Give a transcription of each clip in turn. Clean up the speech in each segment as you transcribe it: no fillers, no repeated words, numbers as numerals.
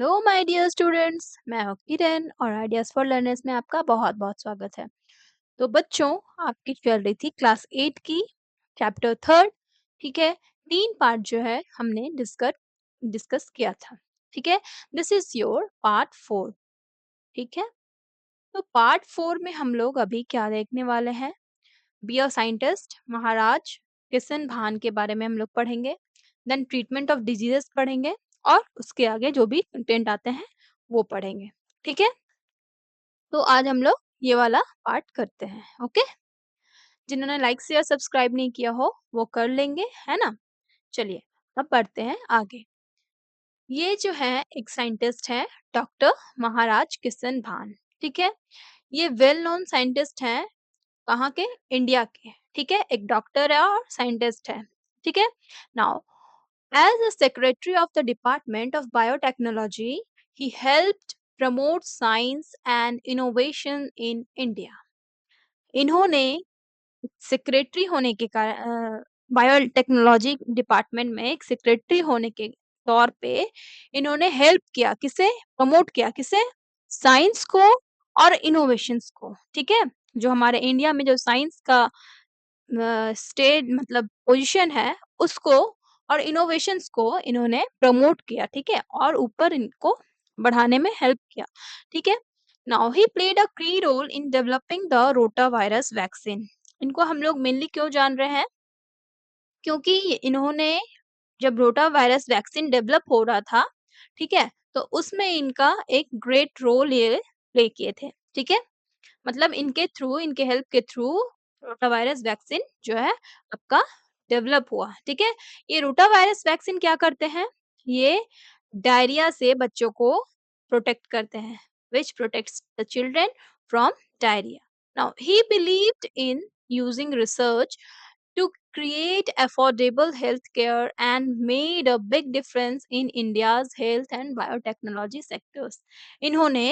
Hello my dear students, मैं हूँ किरण और आइडियाज फॉर लर्नर्स में आपका बहुत बहुत स्वागत है। तो बच्चों, आपकी चल रही थी क्लास 8 की चैप्टर थर्ड। ठीक है, 3 पार्ट जो है हमने डिस्कस किया था। ठीक है, दिस इज योर पार्ट 4। ठीक है, तो पार्ट 4 में हम लोग अभी क्या देखने वाले हैं? बी अ साइंटिस्ट, महाराज किशन भान के बारे में हम लोग पढ़ेंगे। देन ट्रीटमेंट ऑफ डिजीजेस पढ़ेंगे और उसके आगे जो भी कंटेंट आते हैं वो पढ़ेंगे। ठीक है, तो आज हम लोग ये वाला पार्ट करते हैं। ओके, जिन्होंने लाइक शेयर सब्सक्राइब नहीं किया हो वो कर लेंगे, है ना। चलिए अब बढ़ते हैं आगे। ये जो है एक साइंटिस्ट है, डॉक्टर महाराज किशन भान। ठीक है, ये वेल नोन साइंटिस्ट हैं। कहाँ के? इंडिया के। ठीक है, एक डॉक्टर है और साइंटिस्ट है। ठीक है, now as a secretary of the Department of Biotechnology, he helped promote science and innovation in India. इन्होंने सेक्रेटरी होने के कारण बायोटेक्नोलॉजी डिपार्टमेंट में एक सेक्रेटरी होने के तौर पे इन्होंने हेल्प किया, किसे प्रमोट किया, किसे? साइंस को और इनोवेशंस को। ठीक है, जो हमारे इंडिया में जो साइंस का स्टेट मतलब पोजीशन है उसको और इनोवेशंस को इन्होंने प्रमोट किया। ठीक है, और ऊपर इनको बढ़ाने में हेल्प किया। ठीक है, now he played a key role in developing the rotavirus vaccine. इनको हम लोग मेनली क्यों जान रहे हैं? क्योंकि इन्होंने जब रोटा वायरस वैक्सीन डेवलप हो रहा था, ठीक है, तो उसमें इनका एक ग्रेट रोल ये प्ले किए थे। ठीक है, मतलब इनके थ्रू, इनके हेल्प के थ्रू रोटा वायरस वैक्सीन जो है आपका डेवलप हुआ। ठीक है, ये रोटा वायरस वैक्सीन क्या करते हैं? ये डायरिया से बच्चों को प्रोटेक्ट करते हैं, which protects the children from diarrhea. Now, he believed in using research to create affordable healthcare and made a big difference in India's health and biotechnology sectors. इन्होंने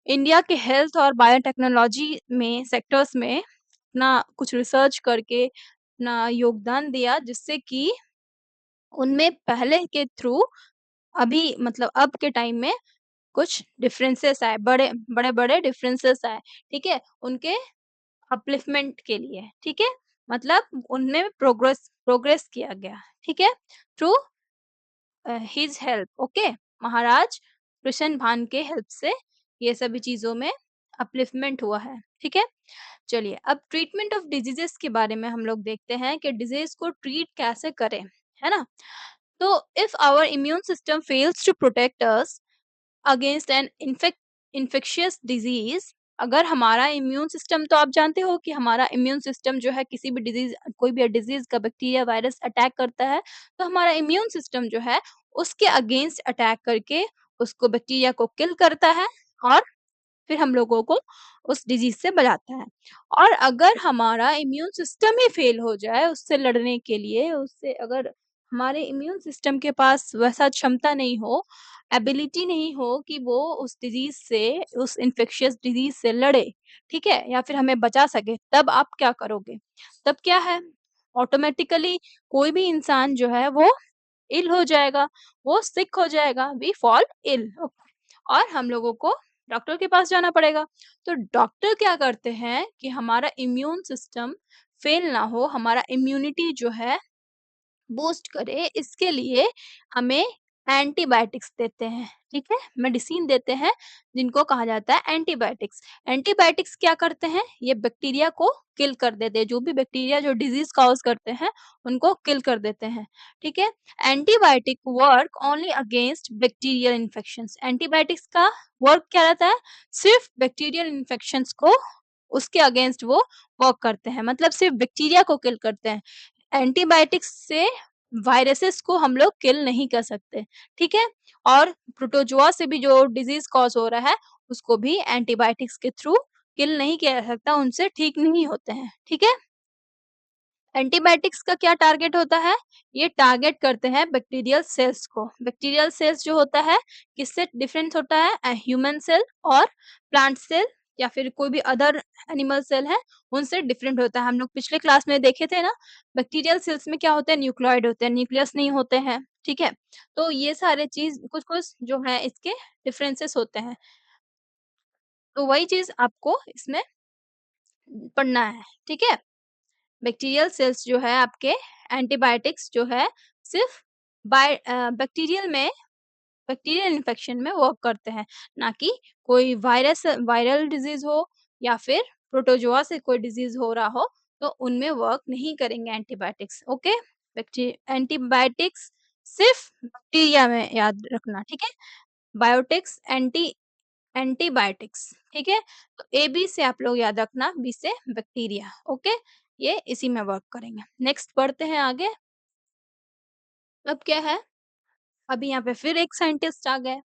इंडिया के हेल्थ और biotechnology में sectors में अपना कुछ research करके अपना योगदान दिया, जिससे कि उनमें पहले के थ्रू अभी मतलब अब के टाइम में कुछ डिफरेंसेस आए, बड़े डिफरेंसेस आए। ठीक है, उनके अपलिफ्टमेंट के लिए। ठीक है, मतलब उनमें प्रोग्रेस प्रोग्रेस किया गया। ठीक है, थ्रू हिज हेल्प। ओके, महाराज कृष्ण भान के हेल्प से ये सभी चीजों में अपलिफ्टमेंट हुआ है। ठीक है, चलिए अब ट्रीटमेंट ऑफ डिजीजेस के बारे में हम लोग देखते हैं कि डिजीज को ट्रीट कैसे करें, है ना। तो if our immune system fails to protect us against an infectious disease, अगर हमारा इम्यून सिस्टम, तो आप जानते हो कि हमारा इम्यून सिस्टम जो है किसी भी डिजीज, कोई भी डिजीज का बैक्टीरिया वायरस अटैक करता है तो हमारा इम्यून सिस्टम जो है उसके अगेंस्ट अटैक करके उसको बैक्टीरिया को किल करता है और फिर हम लोगों को उस डिजीज से बचाता है। और अगर हमारा इम्यून सिस्टम ही फेल हो जाए उससे लड़ने के लिए, उससे अगर हमारे इम्यून सिस्टम के पास वैसा क्षमता नहीं हो, एबिलिटी नहीं हो कि वो उस डिजीज से, उस इन्फेक्शियस डिजीज से लड़े, ठीक है, या फिर हमें बचा सके, तब आप क्या करोगे? तब क्या है, ऑटोमेटिकली कोई भी इंसान जो है वो इल हो जाएगा, वो सिक हो जाएगा, वी फॉल इल, और हम लोगों को डॉक्टर के पास जाना पड़ेगा। तो डॉक्टर क्या करते हैं कि हमारा इम्यून सिस्टम फेल ना हो, हमारा इम्यूनिटी जो है बूस्ट करे, इसके लिए हमें एंटीबायोटिक्स देते हैं। ठीक है, मेडिसिन देते हैं जिनको कहा जाता है एंटीबायोटिक्स। एंटीबायोटिक्स क्या करते हैं? ये बैक्टीरिया को किल कर देते हैं, जो भी बैक्टीरिया जो डिजीज कॉज करते हैं उनको किल कर देते हैं। ठीक है, antibiotic work only against bacterial infections. Antibiotics का वर्क क्या रहता है? सिर्फ बैक्टीरियल इन्फेक्शंस को, उसके अगेंस्ट वो वर्क करते हैं, मतलब सिर्फ बैक्टीरिया को किल करते हैं। एंटीबायोटिक्स से वायरसेस को हम लोग किल नहीं कर सकते। ठीक है, और प्रोटोजोआ से भी जो डिजीज कॉज हो रहा है उसको भी एंटीबायोटिक्स के थ्रू किल नहीं किया जा सकता, उनसे ठीक नहीं होते हैं। ठीक है, एंटीबायोटिक्स का क्या टारगेट होता है? ये टारगेट करते हैं बैक्टीरियल सेल्स को। बैक्टीरियल सेल्स जो होता है किससे डिफरेंट होता है? ह्यूमन सेल और प्लांट सेल या फिर कोई भी अदर एनिमल सेल है उनसे डिफरेंट होता है। हम लोग पिछले क्लास में देखे थे ना, बैक्टीरियल सेल्स में क्या होता है? न्यूक्लियोइड होते हैं, न्यूक्लियस नहीं होते हैं। ठीक है? तो ये सारे चीज़ कुछ-कुछ जो है इसके डिफरेंसेस होते हैं। तो वही चीज़ आपको इसमें पढ़ना है, ठीक है? बैक्टीरियल सेल्स जो है आपके एंटीबायोटिक्स जो है सिर्फ़ बैक्टीरियल में बैक्टीरियल इन्फेक्शन में वर्क करते हैं, ना कि कोई वायरल डिज़ीज़ हो या फिर प्रोटोज़ोआ से कोई डिज़ीज़ हो रहा हो, तो उनमें वर्क नहीं करेंगे एंटीबायोटिक्स, ओके? एंटीबायोटिक्स सिर्फ़ बैक्टीरिया में याद रखना, ठीक है? बायोटिक्स एंटीबायोटिक्स, ठीक है? तो ए, बी से आप लोग याद रखना, बी से बैक्टीरिया, ओके? ये इसी में वर्क करेंगे। नेक्स्ट बढ़ते हैं आगे। अब क्या है, अभी यहाँ पे फिर एक साइंटिस्ट आ गए।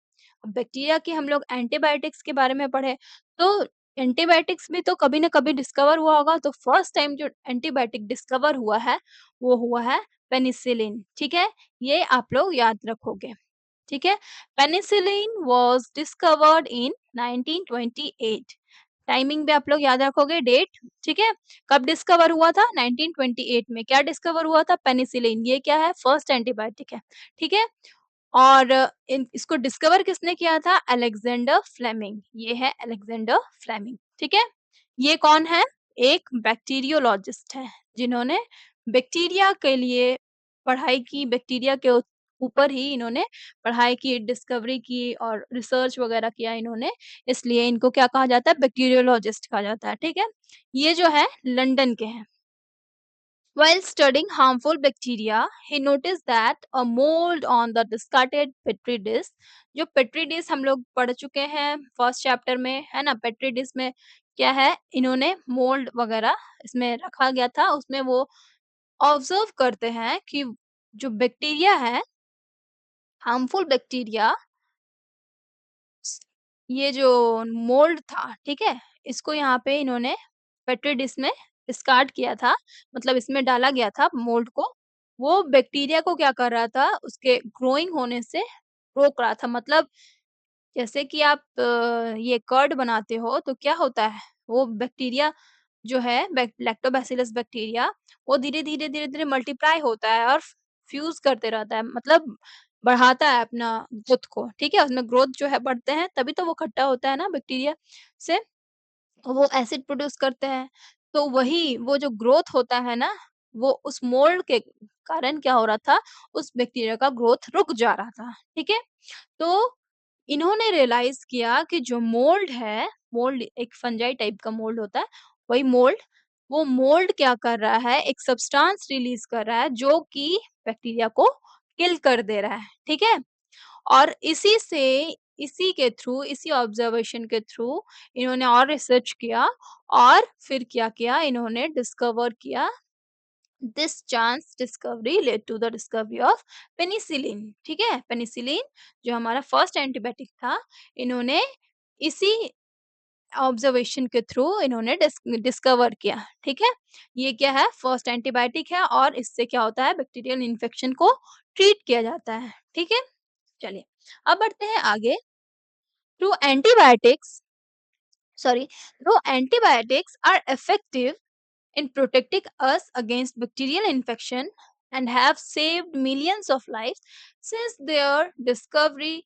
अब बैक्टीरिया के हम लोग एंटीबायोटिक्स के बारे में पढ़े, तो एंटीबायोटिक्स भी तो कभी न कभी डिस्कवर हुआ होगा, तो फर्स्ट टाइम जो एंटीबायोटिक डिस्कवर हुआ है, वो हुआ है पेनिसिलिन, ठीक है? ये आप लोग याद रखोगे। ठीक है? Penicillin was discovered in 1928। Timing भी आप लोग याद रखोगे डेट, ठीक है? कब डिस्कवर हुआ था? 1928 में। क्या डिस्कवर हुआ था? पेनिसिलिन। ये क्या है? फर्स्ट एंटीबायोटिक है, ठीक है? और इन इसको डिस्कवर किसने किया था? Alexander Fleming. ये है अलेक्जेंडर फ्लेमिंग, ठीक है? ये कौन है? एक बैक्टीरियोलॉजिस्ट है, जिन्होंने बैक्टीरिया के लिए पढ़ाई की, बैक्टीरिया के ऊपर ही इन्होंने पढ़ाई की, डिस्कवरी की और रिसर्च वगैरह किया इन्होंने, इसलिए इनको क्या कहा जाता है? बैक्टीरियोलॉजिस्ट कहा जाता है, ठीक है? ये जो है लंदन के हैं। While studying harmful bacteria, he noticed that a mold on the discarded petri dish, जो petri dish हम लोग पढ़ चुके हैं फर्स्ट चैप्टर में, है ना? petri dish में क्या है? इन्होंने मोल्ड वगैरह इसमें रखा गया था, उसमें वो ऑब्जर्व करते हैं कि जो बैक्टीरिया है, हार्मफुल बैक्टीरिया, ये जो मोल्ड था, ठीक है? इसको यहाँ पे इन्होंने पेट्री डिश में डिस्कार्ड किया था, मतलब इसमें डाला गया था मोल्ड को। वो बैक्टीरिया को क्या कर रहा था, उसके ग्रोइंग होने से रोक रहा था। मतलब जैसे कि आप ये कर्ड बनाते हो तो क्या होता है, वो बैक्टीरिया जो है लैक्टोबैसिलस बैक्टीरिया, वो धीरे-धीरे, धीरे-धीरे मल्टीप्लाई होता है और फ्यूज़ करते रहता है, मतलब बढ़ाता है अपना ग्रोथ को, ठीक है? उसमें ग्रोथ जो है बढ़ते हैं, तभी तो वो खट्टा होता है ना बैक्टीरिया से, वो एसिड प्रोड्यूस करते हैं। तो वही वो जो ग्रोथ होता है ना, वो उस मोल्ड के कारण क्या हो रहा था, उस बैक्टीरिया का ग्रोथ रुक जा रहा था, ठीक है? तो इन्होंने रियलाइज़ किया कि जो मोल्ड है, मोल्ड एक फंजाई टाइप का मोल्ड होता है, वही मोल्ड, वो मोल्ड क्या कर रहा है, एक सब्सटेंस रिलीज़ कर रहा है जो कि बैक्टीरिया को किल कर दे रहा है, ठीक है? और इसी के थ्रू, इसी ऑब्जर्वेशन के थ्रू इन्होंने और रिसर्च किया और फिर क्या किया, इन्होंने डिस्कवर किया, this chance discovery led to the discovery of penicillin, ठीक है? पेनिसिलिन जो हमारा फर्स्ट एंटीबायोटिक था, इन्होंने इसी ऑब्जर्वेशन के थ्रू इन्होंने डिस्कवर किया, ठीक है? ये क्या है? फर्स्ट एंटीबायोटिक है और इससे क्या होता है? बैक्टीरियल इन्फेक्शन को ट्रीट किया जाता है, ठीक है? चलिए, अब बढ़ते हैं आगे। Through antibiotics sorry, though antibiotics are effective in protecting us against bacterial infection and have saved millions of lives since their discovery,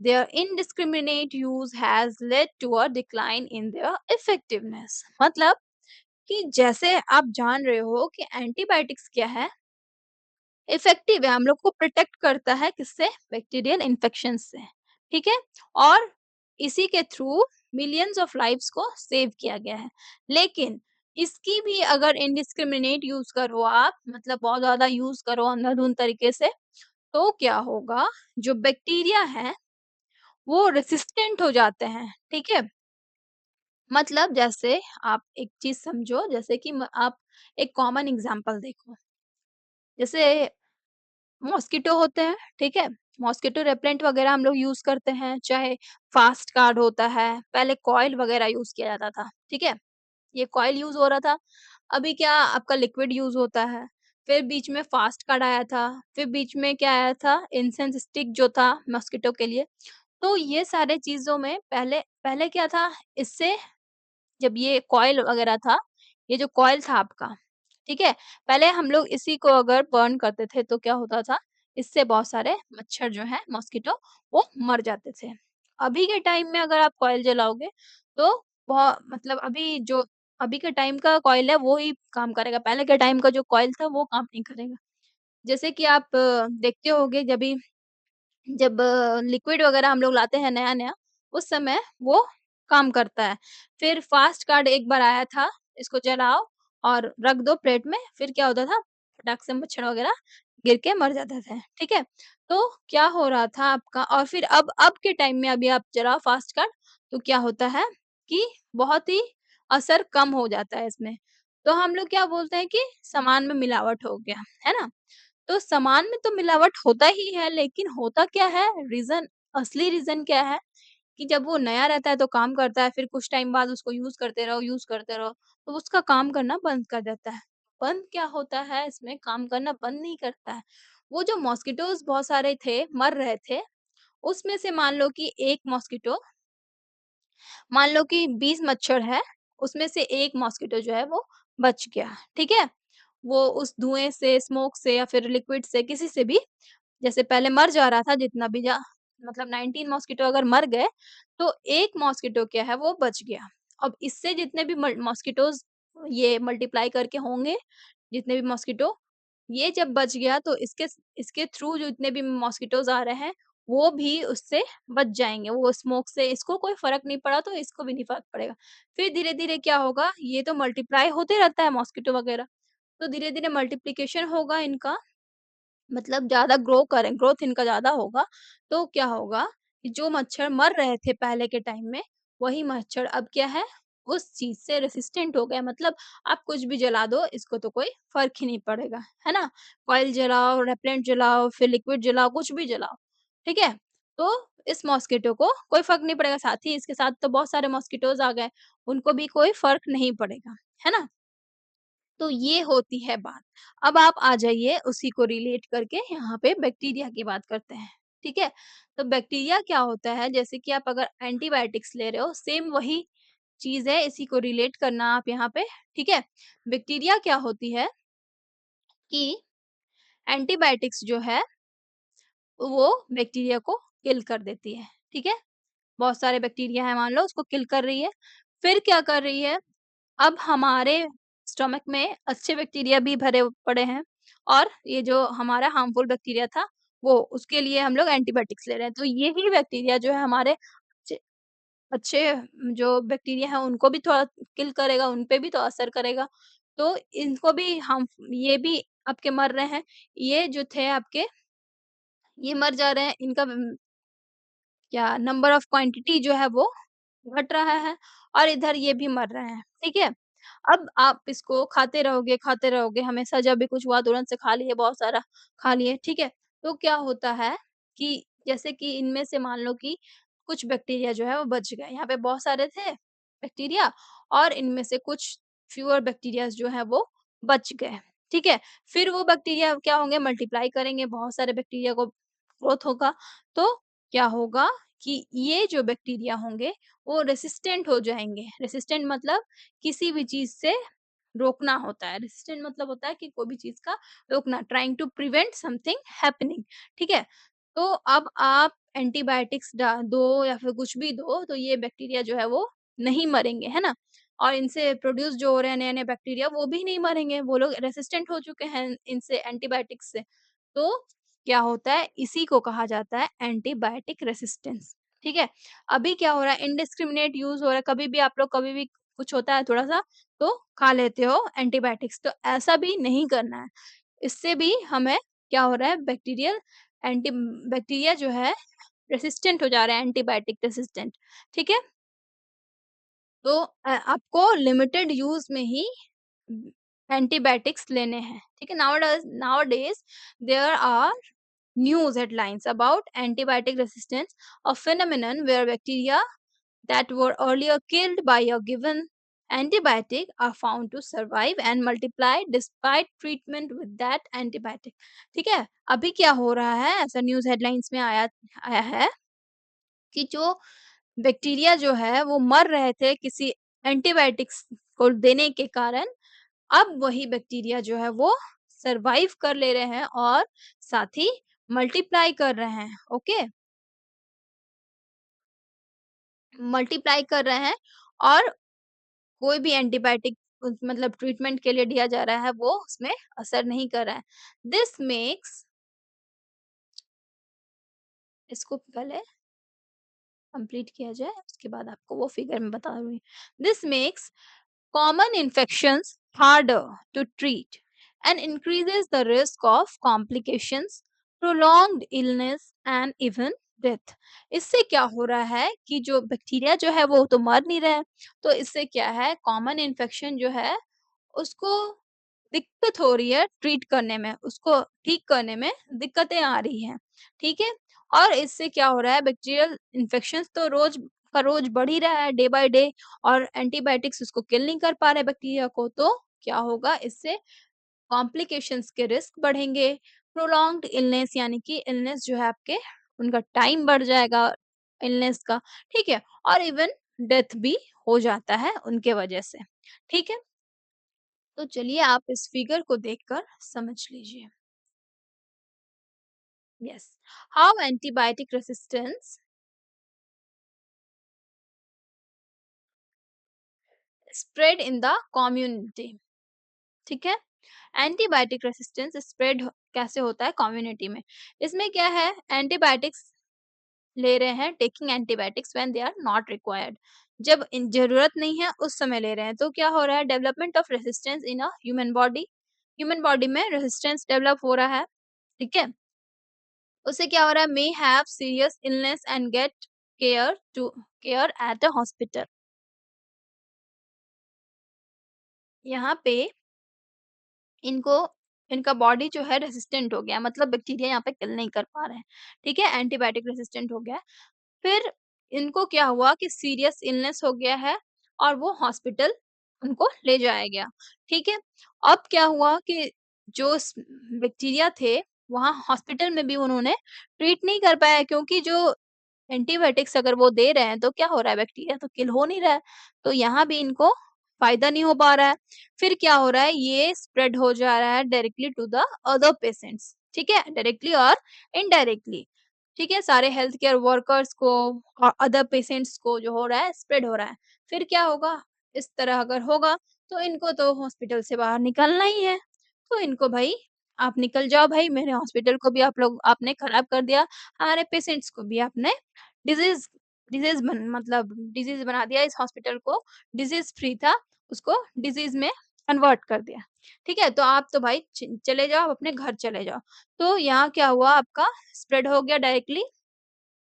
their indiscriminate use has led to a decline in their effectiveness. मतलब कि जैसे आप जान रहे हो कि antibiotics क्या है, इफेक्टिव है, हम लोग को प्रोटेक्ट करता है किससे? बैक्टीरियल इन्फेक्शन से, ठीक है? और इसी के थ्रू मिलियंस ऑफ लाइव्स को सेव किया गया है। लेकिन इसकी भी अगर इंडिस्क्रिमिनेट यूज़ करो आप, मतलब बहुत ज़्यादा यूज़ करो अंधाधुंध तरीके से, तो क्या होगा? जो बैक्टीरिया हैं, वो रेसिस्टेंट हो जाते हैं, ठीक है? मतलब जैसे आप एक चीज़ समझो, जैसे कि आप एक कॉमन एग्ज़ाम्पल देखो, जैसे मॉस्किटो होते हैं, ठीक है? मॉस्किटो रिपेलेंट वगैरह हम लोग यूज़ करते हैं, चाहे फास्ट कार्ड होता है, पहले कॉइल वगैरह यूज़ किया जाता था, ठीक है? ये कॉइल यूज़ हो रहा था, अभी क्या आपका लिक्विड यूज़ होता है, फिर बीच में फास्ट कार्ड आया था, फिर बीच में क्या आया था, इंसेंस स्टिक जो था मॉस्किटो के लिए। तो ये सारे चीज़ों में पहले पहले क्या था, इससे जब ये कॉइल वगैरह था, ये जो कॉइल था आपका, ठीक है? पहले हम लोग इसी को अगर बर्न करते थे तो क्या होता था, इससे बहुत सारे मच्छर जो हैं मॉस्किटो वो मर जाते थे। अभी के टाइम में अगर आप कॉइल जलाओगे तो मतलब अभी के टाइम का कॉइल है वो ही काम करेगा, पहले के टाइम का जो कॉइल था वो काम नहीं करेगा। जैसे कि आप देखते होंगे जब लिक्विड वगैरह हम लोग लाते हैं नया-नया, उस समय वो काम करता है। फिर फ़ास्ट कार्ड एक बार आया था, इसको जलाओ और रख दो प्लेट में, फिर क्या होता था, फटाक से मच्छर वगैरह गिर के मर जाते थे, ठीक है? तो क्या हो रहा था आपका और फिर अब के टाइम में अभी आप जलाओ फ़ास्ट कार्ड, तो क्या होता है कि बहुत ही असर कम हो जाता है इसमें। तो हम लोग क्या बोलते हैं कि सामान में मिलावट हो गया, है ना? तो सामान में तो मिलावट होता ही है, लेकिन होता क्या है असली रीज़न क्या है कि जब वो नया रहता है तो काम करता है, फिर कुछ टाइम बाद उसको यूज़ करते रहो, तो उसका काम करना बंद कर देता है। बंद क्या होता है इसमें काम करना बंद नहीं करता है। वो जो मॉस्किटोज़ बहुत सारे थे, मर रहे थे, उसमें से मान लो कि 20 मच्छर है, उसमें से 1 मॉस्किटो जो है वो बच गया, ठीक है? वो उस धुएँ से, स्मोक से या फिर लिक्विड से किसी से भी जैसे पहले मर जा रहा था जितना भी जा मतलब 19 मॉस्किटो अगर मर गए, तो 1 मॉस्किटो क्या है वो बच गया। अब इससे जितने भी मॉस्किटोज़ ये मल्टीप्लाई करके होंगे, जितने भी मॉस्किटो, ये जब बच गया तो इसके थ्रू जो इतने भी मॉस्किटोज़ आ रहे हैं, वो भी उससे बच जाएँगे। वो स्मोक से इसको कोई फ़र्क नहीं पड़ा तो इसको भी नहीं फ़र्क पड़ेगा। फिर धीरे-धीरे क्या होगा, ये तो मल्टीप्लाई होते रहता है मॉस्किटो वगैरह, तो धीरे-धीरे मल्टिप्लिकेशन होगा इनका मतलब ज़्यादा ग्रोथ इनका ज़्यादा होगा, तो क्या होगा कि जो मच्छर मर रहे थे पहले के टाइम में, वही मच्छर अब क्या है, उस चीज़ से रेसिस्टेंट हो गए मतलब आप कुछ भी जला दो, इसको तो कोई फ़र्क ही नहीं पड़ेगा, है ना? कॉइल जलाओ, रेपेलेंट जलाओ, फिर लिक्विड जलाओ, कुछ भी जलाओ, ठीक है? तो इस मॉस्किटो को कोई फ़र्क नहीं पड़ेगा, साथ ही इसके साथ तो बहुत सारे मॉस्किटोज़ आ गए, उनको भी कोई फ़र्क नहीं पड़ेगा, है ना? तो ये होती है बात। अब आप आ जाइए उसी को रिलेट करके यहाँ पे बैक्टीरिया की बात करते हैं, ठीक है? तो बैक्टीरिया क्या होता है जैसे कि आप अगर एंटीबायोटिक्स ले रहे हो सेम वही चीज़ है इसी को रिलेट करना आप यहाँ पे, ठीक है? बैक्टीरिया क्या होती है कि एंटीबायोटिक्स जो है वो बैक्टीरिया को किल कर देती है, ठीक है? बहुत सारे बैक्टीरिया हैं मान लो उसको किल कर रही है। फिर क्या कर रही है अब हमारे स्टमक में अच्छे बैक्टीरिया भी भरे पड़े हैं और ये जो हमारा हार्मफुल बैक्टीरिया था, वो उसके लिए हम लोग एंटीबायोटिक्स ले रहे हैं। तो यही बैक्टीरिया जो है हमारे अच्छे जो बैक्टीरिया हैं उनको भी थोड़ा किल करेगा, उन पे भी तो असर करेगा। तो इनको भी हम ये भी आपके मर रहे हैं। ये जो थे आपके, ये मर जा रहे हैं, इनका क्या नंबर ऑफ क्वांटिटी जो है वो घट रहा है और इधर ये भी मर रहे हैं, ठीक है? अब आप इसको खाते रहोगे हमेशा जब भी कुछ हुआ तुरंत से खा लिए, बहुत सारा खा लिए, ठीक है? तो क्या होता है कि जैसे कि इनमें से मान लो कि कुछ बैक्टीरिया जो है वो बच गए, यहाँ पे बहुत सारे थे बैक्टीरिया और इनमें से कुछ फ्यूअर बैक्टीरियाज़ जो हैं वो बच गए, ठीक है? फिर वो बैक्टीरिया क्या होंगे मल्टीप्लाई करेंगे, बहुत सारे बैक्टीरिया को ग्रोथ होगा, तो क्या होगा कि ये जो बैक्टीरिया होंगे वो रेसिस्टेंट हो जाएँगे। रेसिस्टेंट मतलब किसी भी चीज़ से रोकना होता है। रेसिस्टेंट मतलब होता है कि कोई भी चीज़ का रोकना, trying to prevent something happening, ठीक है? तो अब आप एंटीबायोटिक्स दो या फिर कुछ भी दो, तो ये बैक्टीरिया जो है वो नहीं मरेंगे, है ना? और इनसे प्रोड्यूस जो हो रहे हैं नए-नए बैक्टीरिया वो भी नहीं मरेंगे, वो लोग रेसिस्टेंट हो चुके हैं इनसे एंटीबायोटिक्स से। तो क्या होता है, इसी को कहा जाता है एंटीबायोटिक रेसिस्टेंस, ठीक है? अभी क्या हो रहा है इंडिस्क्रिमिनेट यूज़ हो रहा है, कभी भी आप लोग कभी भी कुछ होता है थोड़ा-सा तो खा लेते हो एंटीबायोटिक्स, तो ऐसा भी नहीं करना है। इससे भी हमें क्या हो रहा है बैक्टीरिया जो है रेसिस्टेंट हो जा रहे हैं एंटीबायोटिक रेसिस्टेंट, ठीक है? तो आपको लिमिटेड यूज़ में ही एंटीबायोटिक्स लेने हैं, ठीक है? Nowadays there are news headlines about antibiotic resistance, a phenomenon where bacteria that were earlier killed by a given antibiotic are found to survive and multiply despite treatment with that antibiotic. ठीक है? अभी क्या हो रहा है ऐसा news headlines में आया आया है कि जो बैक्टीरिया जो है वो मर रहे थे किसी एंटीबायोटिक्स को देने के कारण, अब वही बैक्टीरिया जो है वो सर्वाइव कर ले रहे हैं और साथ ही मल्टीप्लाई कर रहे हैं, ओके? मल्टीप्लाई कर रहे हैं और कोई भी एंटीबायोटिक मतलब ट्रीटमेंट के लिए दिया जा रहा है, वो उसमें असर नहीं कर रहा है। दिस मेक्स इसको पहले कंप्लीट किया जाए, उसके बाद आपको वो फिगर में बता रही हूँ। This makes common infections harder to treat and increases the risk of complications, prolonged illness and even death. इससे क्या हो रहा है कि जो बैक्टीरिया जो है वो तो मर नहीं रहा है, तो इससे क्या है कॉमन इन्फेक्शन जो है उसको दिक्कत हो रही है ट्रीट करने में, उसको ठीक करने में दिक्कतें आ रही हैं, ठीक है? और इससे क्या हो रहा है बैक्टीरियल इन्फेक्शंस तो रोज़ का रोज़ बढ़ ही रहा है डे बाय डे और एंटीबायोटिक्स उसको किल नहीं कर पा रहे बैक्टीरिया को, तो क्या होगा इससे कॉम्प्लिकेशंस के रिस्क बढ़ेंगे, प्रोलॉन्ग्ड इलनेस यानी कि इलनेस जो है आपके उनका टाइम बढ़ जाएगा इलनेस का, ठीक है? और इवन डेथ भी हो जाता है उनके वजह से, ठीक है? तो चलिए आप इस फिगर को देखकर समझ लीजिए। Yes, how antibiotic resistance spread in the community, ठीक है? एंटीबायोटिक रेजिस्टेंस स्प्रेड कैसे होता है कम्युनिटी में? इसमें क्या है एंटीबायोटिक्स ले रहे हैं, taking antibiotics when they are not required, जब जरूरत नहीं है उस समय ले रहे हैं, तो क्या हो रहा है development of resistance in a human body में रेजिस्टेंस डेवलप हो रहा है, ठीक है? उससे क्या हो रहा है may have serious illness and get care at a hospital. यहाँ पे इनको इनका बॉडी जो है रेसिस्टेंट हो गया, मतलब बैक्टीरिया यहाँ पे किल नहीं कर पा रहे हैं, ठीक है? एंटीबायोटिक रेसिस्टेंट हो गया है। फिर इनको क्या हुआ कि सीरियस इलनेस हो गया है और वो हॉस्पिटल उनको ले जाया गया, ठीक है? अब क्या हुआ कि जो बैक्टीरिया थे वहाँ हॉस्पिटल में भी उन्होंने ट्रीट नहीं कर पाया क्योंकि जो एंटीबायोटिक्स अगर वो दे रहे हैं तो क्या हो रहा है बैक्टीरिया तो किल हो नहीं रहा है, तो यहाँ भी इनको फ़ायदा नहीं हो पा रहा है। फिर क्या हो रहा है ये स्प्रेड हो जा रहा है directly to the other patients, ठीक है? डायरेक्टली और इनडायरेक्टली, ठीक है? सारे हेल्थ केयर वर्कर्स को और अदर पेशेंट्स को जो हो रहा है स्प्रेड हो रहा है। फिर क्या होगा? इस तरह अगर होगा तो इनको तो हॉस्पिटल से बाहर निकलना ही है। तो इनको भई आप निकल जाओ भई, मेरे हॉस्पिटल को भी आप लोग आपने खराब कर दिया, हमारे पेशेंट्स को भी आपने डिज़ीज़ डिज़ीज़ बन मतलब डिज़ीज़ बना दिया, इस हॉस्पिटल को डिज़ीज़ फ्री था, उसको डिज़ीज़ में कन्वर्ट कर दिया। ठीक है? तो आप तो भाई चले जाओ, अपने घर चले जाओ। तो यहाँ क्या हुआ आपका स्प्रेड हो गया डायरेक्टली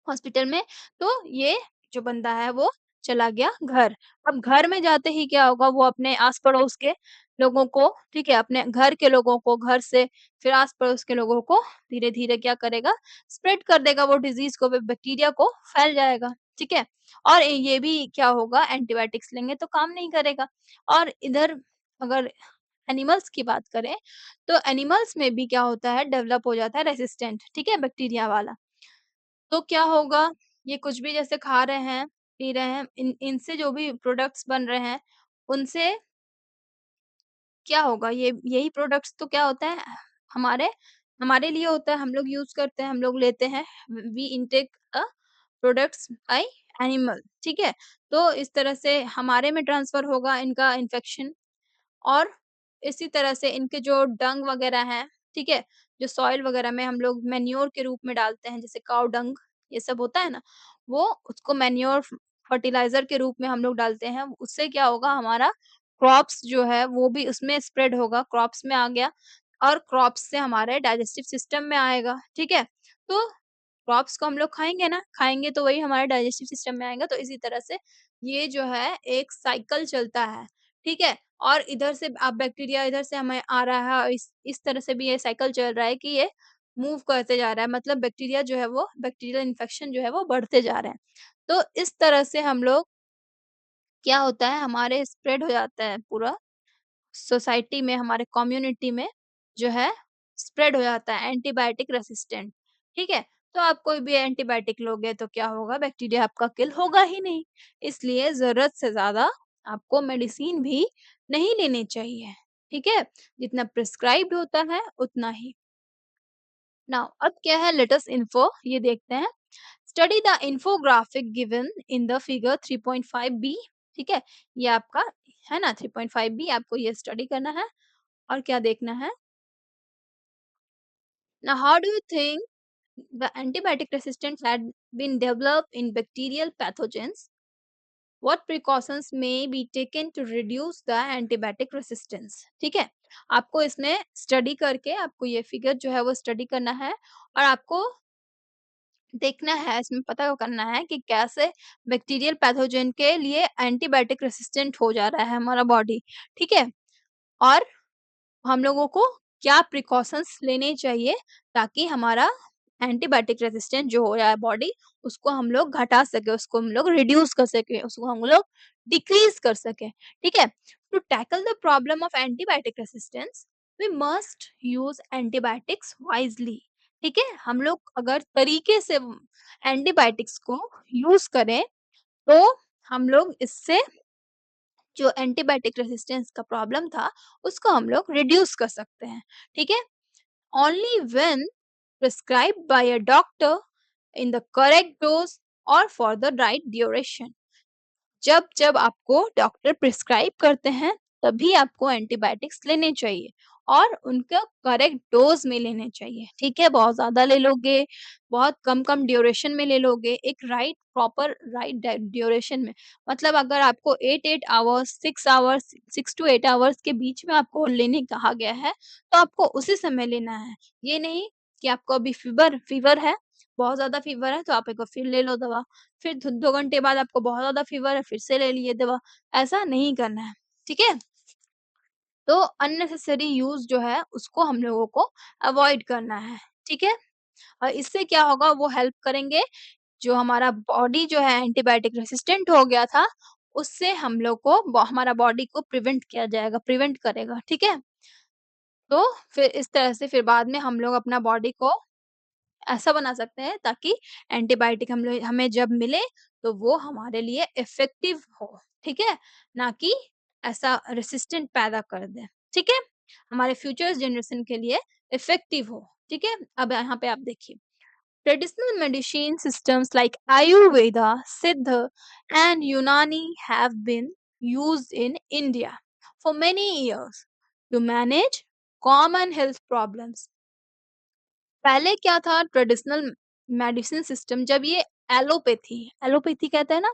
हॉस्पिटल में, तो ये जो बंदा है वो चला गया घर। अब घर में जाते ही क्या होगा वो अपने आस-पड़ोस के लोगों को, ठीक है? अपने घर के लोगों को, घर से फिर आस-पड़ोस के लोगों को धीरे-धीरे क्या करेगा, स्प्रेड कर देगा वो डिज़ीज़ को, वो बैक्टीरिया को फैल जाएगा, ठीक है? और ये भी क्या होगा एंटीबायोटिक्स लेंगे तो काम नहीं करेगा। और इधर अगर एनिमल्स की बात करें, तो एनिमल्स में भी क्या होता है डेवलप हो जाता है रेज़िस्टेंट, ठीक है? बैक्टीरिया वाला। तो क्या होगा, ये कुछ भी जैसे खा रहे हैं, पी रहे हैं, इनसे जो भी प्रोडक्ट्स बन रहे हैं, उनसे क्या होगा, ये यही प्रोडक्ट्स तो क्या होता है, हमारे हमारे लिए होता है, हम लोग यूज़ करते हैं, हम लोग लेते हैं, we intake products by animal, ठीक है? तो इस तरह से हमारे में ट्रांसफ़र होगा इनका इन्फेक्शन और इसी तरह से इनके जो डंग वगैरह हैं, ठीक है? जो सॉइल वगैरह में हम लोग मैन्योर के रूप में डालते हैं, जैसे काऊ डंग ये सब होता है ना, वो उसको मैन्योर फर्टिलाइज़र के रूप में हम लोग डालते हैं। उससे क्या होगा हमारा क्रॉप्स जो है वो भी उसमें स्प्रेड होगा, क्रॉप्स में आ गया और क्रॉप्स से हमारे डाइजेस्टिव सिस्टम में आएगा, ठीक है? तो क्रॉप्स को हम लोग खाएँगे ना, खाएँगे तो वही हमारे डाइजेस्टिव सिस्टम में आएगा, तो इसी तरह से ये जो है एक साइकिल चलता है, ठीक है? और इधर से अब बैक्टीरिया इधर से हमें आ रहा है और इस तरह से भी ये साइकिल चल रहा है कि ये मूव करते जा रहा है, मतलब बैक्टीरिया जो है वो बैक्टीरियल इन्फेक्शन जो है वो बढ़ते जा रहे हैं। तो इस तरह से हम लोग क्या होता है हमारे स्प्रेड हो जाता है पूरा सोसाइटी में, हमारे कम्युनिटी में जो है स्प्रेड हो जाता है एंटीबायोटिक रेसिस्टेंट, ठीक है? तो आप कोई भी एंटीबायोटिक लोगे तो क्या होगा बैक्टीरिया आपका किल होगा ही नहीं। इसलिए ज़रूरत से ज़्यादा आपको मेडिसिन भी नहीं लेनी चाहिए, ठीक है? जितना प्रिस्क्राइब्ड होता है उतना ही। नाउ अब क्या है, लेट अस इन्फो ये देखते हैं। Study the infographic given in the figure 3.5 B. ठीक है, ये आपका है ना 3.5 बी, आपको ये स्टडी करना है और क्या देखना है। Now how do you think the antibiotic resistance had been developed in bacterial pathogens? What precautions may be taken to reduce the antibiotic resistance? ठीक है, आपको इसमें स्टडी करके आपको ये फिगर जो है वो स्टडी करना है और आपको देखना है, इसमें पता करना है कि कैसे बैक्टीरियल पैथोजन के लिए एंटीबायोटिक रेसिस्टेंट हो जा रहा है हमारा बॉडी। ठीक है, और हम लोगों को क्या प्रिकॉशंस लेने चाहिए ताकि हमारा एंटीबायोटिक रेजिस्टेंट जो हो रहा है बॉडी, उसको हम लोग घटा सके, उसको हम लोग रिड्यूस कर सके, उसको हम लोग डिक्रीज कर सके। ठीक है, to tackle the problem of antibiotic resistance we must use antibiotics wisely. ठीक है, हम लोग अगर तरीके से एंटीबायोटिक्स को यूज करें तो हम लोग इससे जो एंटीबायोटिक रेजिस्टेंस का प्रॉब्लम था उसको हम लोग रिड्यूस कर सकते हैं। ठीक है, only when prescribed bye a doctor in the correct dose और फॉर द राइट ड्यूरेशन। जब जब आपको डॉक्टर प्रिस्क्राइब करते हैं तभी आपको एंटीबायोटिक्स लेने चाहिए और उनका करेक्ट डोज में लेने चाहिए। ठीक है, बहुत ज्यादा ले लोगे, बहुत कम कम ड्यूरेशन में ले लोगे, एक राइट प्रॉपर राइट ड्यूरेशन में, मतलब अगर आपको 8 8 आवर्स 6 आवर्स 6 to 8 आवर्स के बीच में आपको लेने कहा गया है तो आपको उसी समय लेना है। ये नहीं कि आपको अभी फीवर फीवर है, बहुत ज्यादा फीवर है तो आप एक बार फिर ले लो दवा, फिर 2 घंटे बाद आपको बहुत ज़्यादा फ़ीवर है, फिर से ले लिए दवा, ऐसा नहीं करना है, ठीक है? तो अननेसेसरी यूज़ जो है उसको हम लोगों को अवॉइड करना है, ठीक है? और इससे क्या होगा, वो हेल्प करेंगे, जो हमारा बॉडी जो है एंटीबायोटिक रेसिस्टेंट हो गया था, उससे हम लोग को हमारा बॉडी को प्रिवेंट किया जाएगा, प्रिवेंट करेगा, ठीक है? तो फिर इस तरह से फिर बाद में हम लोग अपना बॉडी को ऐसा बना सकते हैं ताकि एंटीबायोटिक हम लोग हमें जब मिले तो वो हमारे लिए इफेक्टिव हो, ठीक है? ना कि ऐसा रेसिस्टेंट पैदा कर दे, ठीक है? हमारे फ्यूचर जनरेशन के लिए इफेक्टिव हो, ठीक है? अब यहाँ पे आप देखिए, traditional medicine systems like Ayurveda, Siddha and Unani have been used in India for many years to manage common health problems. पहले क्या था, ट्रेडिशनल मेडिसिन सिस्टम, जब ये एलोपैथी एलोपैथी कहते हैं ना,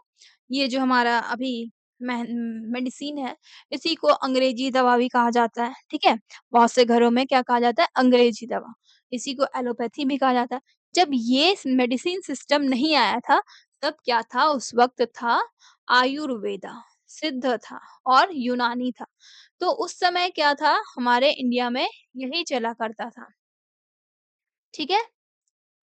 ये जो हमारा अभी मेडिसिन है, इसी को अंग्रेजी दवा भी कहा जाता है, ठीक है? बहुत से घरों में क्या कहा जाता है, अंग्रेजी दवा, इसी को एलोपैथी भी कहा जाता है। जब ये मेडिसिन सिस्टम नहीं आया था तब क्या था, उस वक्त था आयुर्वेदा, सिद्ध था और यूनानी था। तो उस समय क्या था, हमारे इंडिया में यही चला करता था, ठीक है?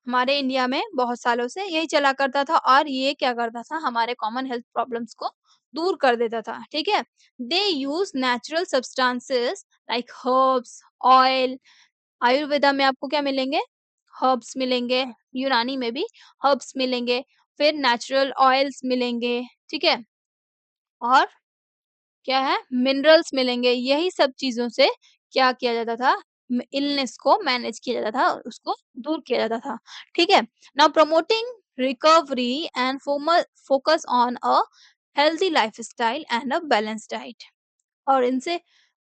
हमारे इंडिया में बहुत सालों से यही चला करता था और ये क्या करता था, हमारे कॉमन हेल्थ प्रॉब्लम्स को दूर कर देता था, ठीक है? They use natural substances like herbs, oil. Ayurveda में आपको क्या मिलेंगे, हर्ब्स मिलेंगे, यूनानी में भी हर्ब्स मिलेंगे, फिर नेचुरल ऑयल्स मिलेंगे, ठीक है? और क्या है, मिनरल्स मिलेंगे। यही सब चीज़ों से क्या किया जाता था, इलनेस को मैनेज किया जाता था, उसको दूर किया जाता था, ठीक है? Now promoting recovery and focus on a healthy lifestyle and a balanced diet. और इनसे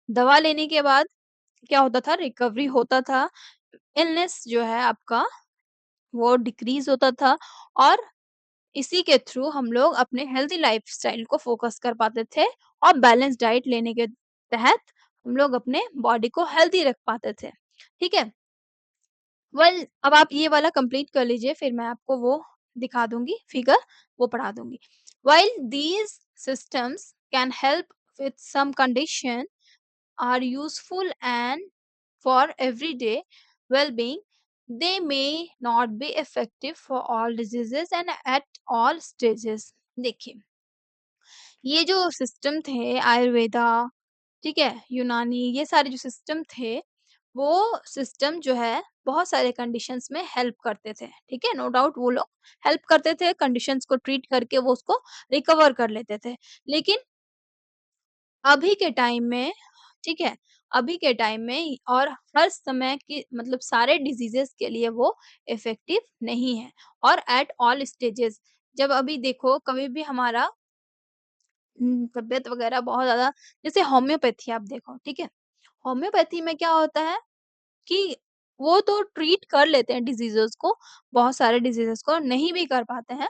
दवा लेने के बाद क्या होता था, रिकवरी होता था, इलनेस जो है आपका वो डिक्रीज होता था और इसी के थ्रू हम लोग अपने हेल्दी लाइफस्टाइल को फोकस कर पाते थे और बैलेंस डाइट लेने के तहत हम लोग अपने बॉडी को हेल्दी रख पाते थे, ठीक है? अब आप ये वाला कंप्लीट कर लीजिए, फिर मैं आपको वो दिखा दूंगी फिगर, वो पढ़ा दूंगी। While these systems can help with some condition are useful and for everyday well-being, they may not be effective for all diseases and at all stages. देखिए, ये जो सिस्टम थे आयुर्वेदा, ठीक है, यूनानी, ये सारे जो सिस्टम थे, वो सिस्टम जो है बहुत सारे कंडीशंस में हेल्प करते थे, ठीक है? नो डाउट वो लोग हेल्प करते थे, कंडीशंस को ट्रीट करके वो उसको रिकवर कर लेते थे। लेकिन अभी के टाइम में ठीक है? अभी के टाइम में और हर समय के मतलब सारे डिसीज़ेज़ के लिए वो इफ़ेक्टिव नहीं है और एट ऑल स्टेजेस जब अभी देखो कभी भी हमारा तबीयत वगैरह बहुत ज़्यादा जैसे होम्योपैथी आप देखो, ठीक है? होम्योपैथी में क्या होता है कि वो तो ट्रीट कर लेते हैं डिसीज़ेज़ को, बहुत सारे डिसीज़ेज़ को, नहीं भी कर पाते हैं,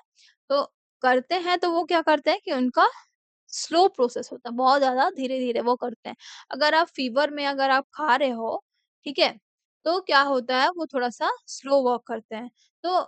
तो करते हैं तो वो क्या करते हैं कि उनका स्लो प्रोसेस होता है, बहुत ज़्यादा धीरे-धीरे वो करते हैं। अगर आप फ़ीवर में अगर आप खा रहे हो, ठीक है? तो क्या होता है वो थोड़ा-सा स्लो वर्क करते हैं। तो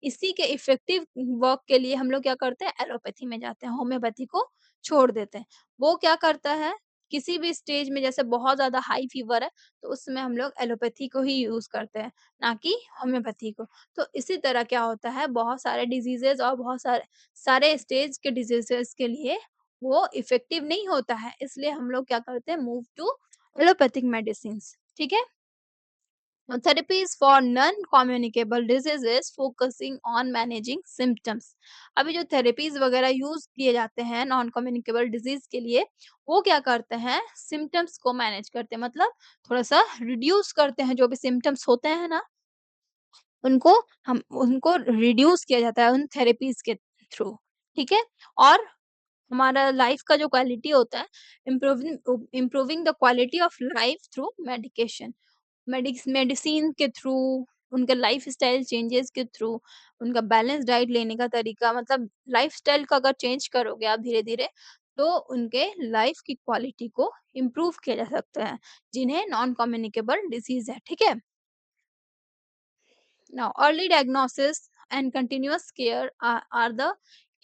इसी के इफ़ेक्टिव वर्क के लिए हम लोग क्या करते हैं एलोपैथी में जाते हैं, होम्योपैथी को छोड़ देते हैं। वो क्या करता है, किसी भी स्टेज में जैसे बहुत ज़्यादा हाई फ़ीवर है, तो उस समय हम लोग एलोपैथी को ही यूज़ करते हैं, ना कि होम्योपैथी को। तो इसी तरह क्या होता है बहुत सारे डिसीज़ेज़ और बहुत सारे सारे स्टेज के डिसीज़ेज़ के लिए वो इफ़ेक्टिव नहीं होता है, इसलिए हम लोग क्या करते हैं मूव टू एलोपैथिक मेडिसिन्स, ठीक है? Therapies for non communicable diseases focusing on managing symptoms. अभी जो थेरेपीज़ वगैरह यूज़ किए जाते हैं नॉन कम्युनिकेबल डिसीज़ के लिए, वो क्या करते हैं सिम्पटम्स को मैनेज करते हैं मतलब थोड़ा-सा रिड्यूस करते हैं जो भी सिम्पटम्स होते हैं ना, उनको उनको रिड्यूस किया जाता है उन थेरेपीज़ के थ्रू, ठीक है? और हमारा लाइफ का जो क्वालिटी होता है improving the quality of life through medication medicine के थ्रू उनका लाइफस्टाइल चेंजेस के थ्रू उनका बैलेंस डाइट लेने का तरीका मतलब लाइफस्टाइल का अगर चेंज करोगे आप धीरे धीरे तो उनके लाइफ की क्वालिटी को इम्प्रूव किया जा सकता है जिन्हें नॉन कम्युनिकेबल डिसीज है ठीक है Now, early diagnosis and continuous care are the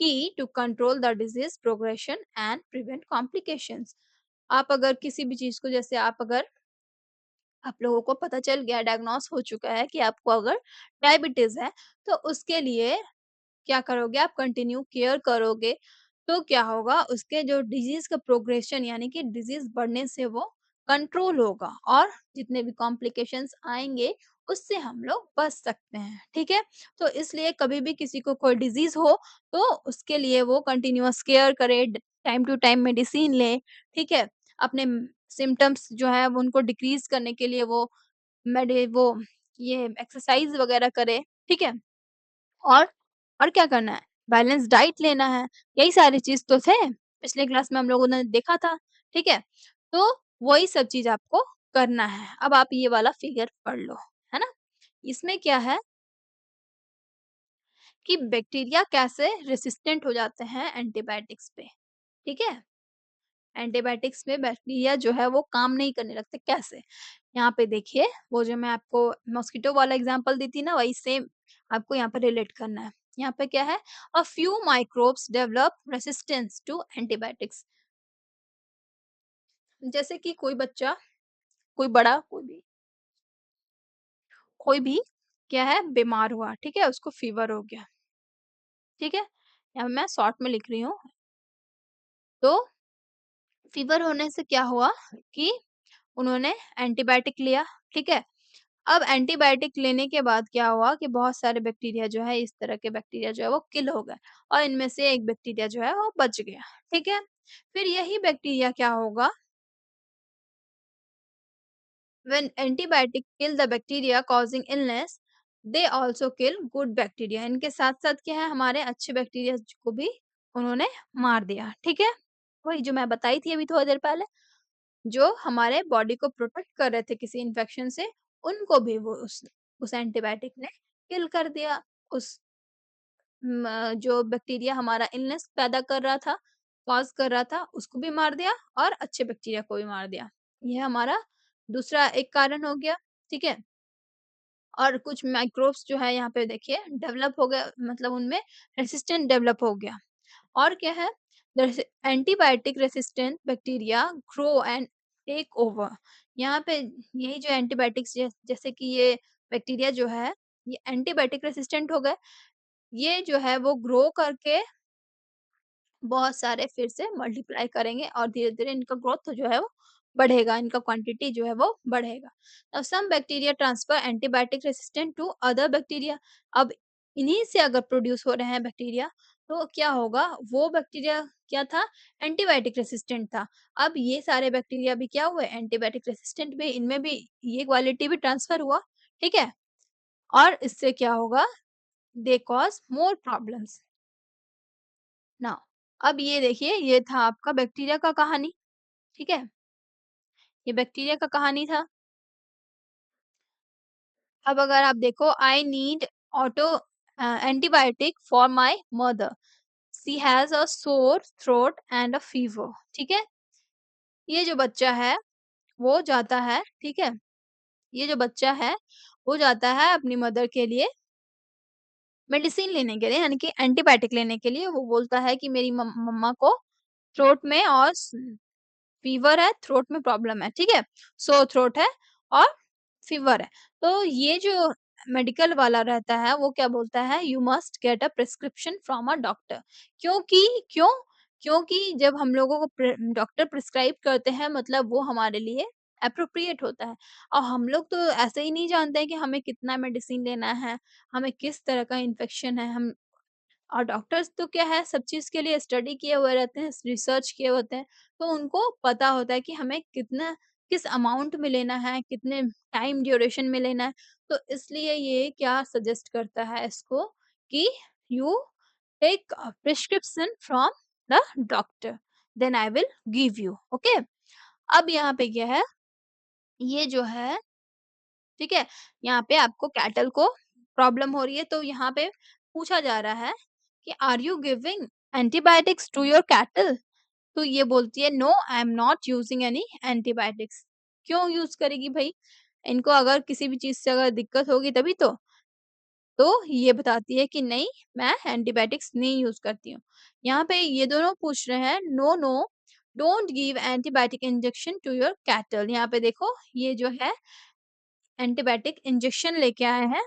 key to control the disease progression and prevent complications. आप अगर किसी भी चीज़ को जैसे आप अगर आप लोगों को पता चल गया डायग्नोस हो चुका है कि आपको अगर डायबिटीज़ है, तो उसके लिए क्या करोगे आप कंटिन्यू केयर करोगे, तो क्या होगा उसके जो डिज़ीज़ का प्रोग्रेशन यानी कि डिज़ीज़ बढ़ने से वो कंट्रोल होगा और जितने भी कॉम्प्लिकेशंस आएँगे, उससे हम लोग बच सकते हैं, ठीक है? तो इसलिए कभी भी किसी को कोई डिज़ीज़ हो, तो उसके लिए वो कंटीन्यूअस केयर करे, ड टाइम टू टाइम मेडिसिन ले, ठीक है? अपने सिम्पटम्स जो है वो उनको डिक्रीज़ करने के लिए वो वो ये एक्सरसाइज़ वगैरह करे, ठीक है? और और क्या करना है? बैलेंस डाइट लेना है, यही सारी चीज़ तो थे, पिछले क्लास में हम लोगों ने देखा था, ठीक है? तो वही सब चीज़ आपको करना है। अब आप ये वाला फिगर पढ़ लो, है ना? इसमें क्या है कि बैक्टीरिया कैसे रेसिस्टेंट हो जाते हैं एंटीबायोटिक्स पे, ठीक है? एंटीबायोटिक्स में बैक्टीरिया जो है वो काम नहीं करने लगते, कैसे? यहाँ पे देखिए, वो जो मैं आपको मॉस्किटो वाला एग्ज़ाम्पल दी थी ना, वही सेम आपको यहाँ पे रिलेट करना है। यहाँ पे क्या है? A few microbes develop resistance to antibiotics. जैसे कि कोई बच्चा, कोई बड़ा, कोई भी क्या है बीमार हुआ, ठीक है? उसको फ़ीवर हो गया, ठीक है? यहाँ मैं शॉर्ट में लिख रही हूँ। तो फ़ीवर होने से क्या हुआ कि उन्होंने एंटीबायोटिक लिया, ठीक है? अब एंटीबायोटिक लेने के बाद क्या हुआ कि बहुत सारे बैक्टीरिया जो है इस तरह के बैक्टीरिया जो है वो किल हो गए और इनमें से एक बैक्टीरिया जो है वो बच गया, ठीक है? फिर यही बैक्टीरिया क्या होगा when antibiotic kill the bacteria causing illness they also kill good bacteria इनके साथ-साथ क्या है हमारे अच्छे बैक्टीरिया को भी उन्होंने मार दिया, ठीक है? वही जो मैं बताई थी अभी थोड़ी देर पहले, जो हमारे बॉडी को प्रोटेक्ट कर रहे थे किसी इन्फेक्शन से, उनको भी वो उस एंटीबायोटिक ने किल कर दिया। उस जो बैक्टीरिया हमारा इलनेस पैदा कर रहा था, कॉज़ कर रहा था, उसको भी मार दिया और अच्छे बैक्टीरिया को भी मार दिया। ये हमारा दूसरा एक कारण हो गया, ठीक है? और कुछ माइक्रोब्स जो है यहाँ पे देखिए डेवलप हो गया मतलब उनमें रेसिस्टेंट डेवलप हो गया। और क्या है? जैसे antibiotic resistant bacteria grow and take over. यहाँ पे यही जो एंटीबायोटिक्स जैसे कि ये बैक्टीरिया जो है, ये एंटीबायोटिक रेसिस्टेंट हो गए। ये जो है वो ग्रो करके बहुत सारे फिर से मल्टीप्लाई करेंगे और धीरे-धीरे इनका ग्रोथ जो है वो बढ़ेगा, इनका क्वांटिटी जो है वो बढ़ेगा। अब some bacteria transfer antibiotic resistant to other bacteria. अब इन्हीं से अगर प्रोड्यूस हो रहे हैं बैक्टीरिया, तो क्या होगा, वो बैक्टीरिया क्या था, एंटीबायोटिक रेसिस्टेंट था। अब ये सारे बैक्टीरिया भी क्या हुए, एंटीबायोटिक रेसिस्टेंट भी, इनमें भी ये क्वालिटी भी ट्रांसफर हुआ, ठीक है? और इससे क्या होगा, दे कॉज़ मोर प्रॉब्लम्स। नाउ अब ये देखिए, ये था आपका बैक्टीरिया का कहानी, ठीक है? ये बैक्टीरिया का कहानी था। अब अगर आप देखो, I need auto antibiotic for my mother, she has a sore throat and a fever, ठीक है? ये जो बच्चा है, वो जाता है, ठीक है? ये जो बच्चा है, वो जाता है अपनी मदर के लिए मेडिसिन लेने के लिए, यानी कि एंटीबायोटिक लेने के लिए। वो बोलता है कि मेरी मम्मा को थ्रोट में और फीवर है, थ्रोट में प्रॉब्लम है, ठीक है? सोर थ्रोट है और फीवर है। तो ये जो मेडिकल वाला रहता है, वो क्या बोलता है, you must get a prescription from a doctor. क्योंकि क्यों? क्योंकि जब हम लोगों को डॉक्टर प्रिस्क्राइब करते हैं, मतलब वो हमारे लिए एप्रोप्रिएट होता है। और हम लोग तो ऐसे ही नहीं जानते हैं कि हमें कितना मेडिसिन लेना है, हमें किस तरह का इन्फेक्शन है। हम और डॉक्टर्स तो क्या है, सब चीज़ के लिए स्टडी किए हुए रहते हैं, रिसर्च किए होते हैं, तो उनको पता होता है कि हमें कितना, किस अमाउंट में लेना है, कितने टाइम ड्यूरेशन में लेना है। तो इसलिए ये क्या सजेस्ट करता है इसको कि you take a prescription from the doctor, then I will give you, okay. अब यहाँ पे क्या है, ये जो है, ठीक है, यहाँ पे आपको कैटल को प्रॉब्लम हो रही है, तो यहाँ पे पूछा जा रहा है कि are you giving antibiotics to your cattle? तो ये बोलती है, no I am not using any antibiotics. क्यों यूज करेगी भाई? इनको अगर किसी भी चीज से अगर दिक्कत होगी तभी तो ये बताती है कि नहीं, मैं एंटीबायोटिक्स नहीं यूज करती हूँ। यहाँ पे ये दोनों पूछ रहे हैं, no no don't give antibiotic injection to your cattle. यहाँ पे देखो, ये जो है एंटीबायोटिक इंजेक्शन लेके आए हैं,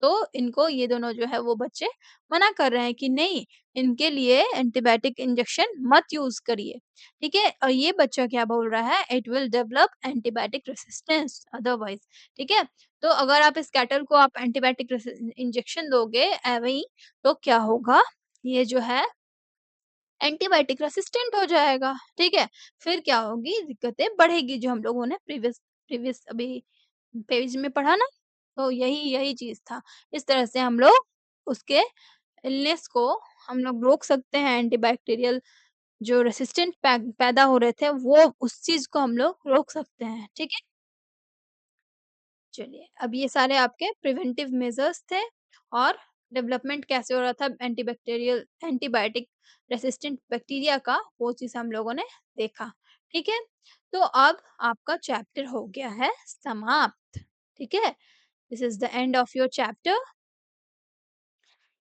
तो इनको ये दोनों जो है वो बच्चे मना कर रहे हैं कि नहीं, इनके लिए एंटीबायोटिक इंजेक्शन मत यूज करिए, ठीक है? और ये बच्चा क्या बोल रहा है, it will develop antibiotic resistance otherwise, ठीक है? तो अगर आप इस कैटल को आप एंटीबायोटिक इंजेक्शन दोगे एवं ही, तो क्या होगा, ये जो है एंटीबायोटिक रेसिस्टेंट हो जाएगा, ठीक है? फिर क्या होगी, दिक्कतें बढ़ेगी, जो हम लोगों ने प्रीवियस प्रीवियस अभी पेज में पढ़ा ना, तो यही यही चीज़ था। इस तरह से हम लोग उसके इलनेस को हम लोग रोक सकते हैं, एंटीबैक्टीरियल जो रेसिस्टेंट पैदा हो रहे थे, वो उस चीज़ को हम लोग रोक सकते हैं, ठीक है? चलिए, अब ये सारे आपके प्रिवेंटिव मेजर्स थे, और डेवलपमेंट कैसे हो रहा था एंटीबैक्टीरियल एंटीबायोटिक रेसिस्टेंट बैक्टीरिया का, वो चीज़ हम लोगों ने देखा, ठीक है? तो अब आपका चैप्टर हो गया है समाप्त, ठीक है? This is the end of your chapter.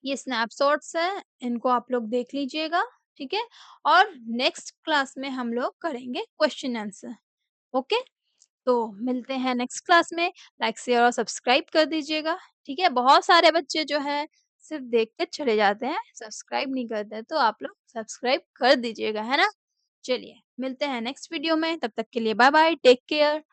ये स्नैपशॉट्स हैं, इनको आप लोग देख लीजिएगा, ठीक है? और नेक्स्ट क्लास में हम लोग करेंगे क्वेश्चन आंसर, ओके? तो मिलते हैं नेक्स्ट क्लास में। लाइक, शेयर और सब्सक्राइब कर दीजिएगा, ठीक है? बहुत सारे बच्चे जो हैं सिर्फ़ देख के चले जाते हैं, सब्सक्राइब नहीं करते हैं, तो आप लोग सब्सक्राइब कर दीजिएगा, है ना? चलिए, मिलते हैं नेक्स्ट वीडियो में, तब तक के लिए बाय-बाय, टेक केयर।